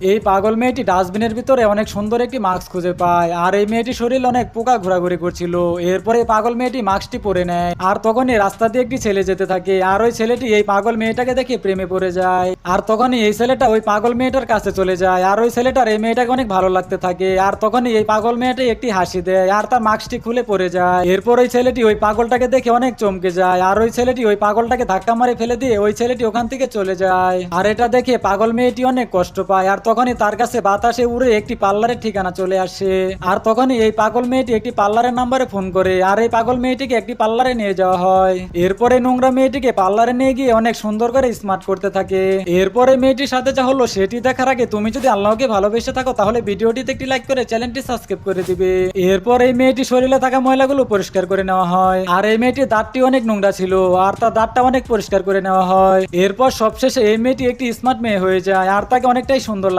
এই পাগল মেয়েটি ডাস্টবিনের ভিতরে অনেক সুন্দর একটি মাস্ক খুঁজে পায়, আর এই মেয়েটি শরীরে অনেক পোকা ঘোরাঘুরি করছিল। এরপরে এই পাগল মেয়েটি মাস্কটি পরে নেয়, আর তখনই রাস্তা দিয়ে একটি ছেলে যেতে থাকে, আর ওই ছেলেটি এই পাগল মেয়েটাকে দেখে প্রেমে পড়ে যায়। আর তখনই এই ছেলেটা ওই পাগল মেয়েটার কাছে চলে যায়, আর ওই ছেলেটার এই মেয়েটাকে অনেক ভালো লাগতে থাকে। আর তখনই এই পাগল মেয়েটি একটি হাসি দেয়, আর তার মাস্কটি খুলে পড়ে যায়। এরপর ওই ছেলেটি ওই পাগলটাকে দেখে অনেক চমকে যায়, আর ওই ছেলেটি ওই পাগলটাকে ধাক্কা মারে ফেলে দিয়ে ওই ছেলেটি ওখান থেকে চলে যায়। আর এটা দেখে পাগল মেয়েটি অনেক কষ্ট পায়, আর তখনই তার কাছে বাতাসে উড়ে একটি পার্লারের ঠিকানা চলে আসে। আর তখনই এই পাগল মেয়েটি একটি পার্লারের নাম্বারে ফোন করে, আর এই পাগল মেয়েটিকে একটি পার্লারে নিয়ে যাওয়া হয়। এরপরে নোংরা মেয়েটিকে পার্লারে নিয়ে গিয়ে অনেক সুন্দর করে স্মার্ট করতে থাকে। এরপরে মেয়েটির সাথে যা হলো সেটি দেখার আগে তুমি যদি আল্লাহকে ভালোবেসে থাকো তাহলে ভিডিওটিতে একটি লাইক করে চ্যানেলটি সাবস্ক্রাইব করে দিবে। এরপর এই মেয়েটি শরীরে থাকা ময়লাগুলো পরিষ্কার করে নেওয়া হয়, আর এই মেয়েটির দাঁতটি অনেক নোংরা ছিল, আর তার দাঁতটা অনেক পরিষ্কার করে নেওয়া হয়। এরপর সবশেষে এই মেয়েটি একটি স্মার্ট মেয়ে হয়ে যায়, আর তাকে অনেকটাই সুন্দর লাগে।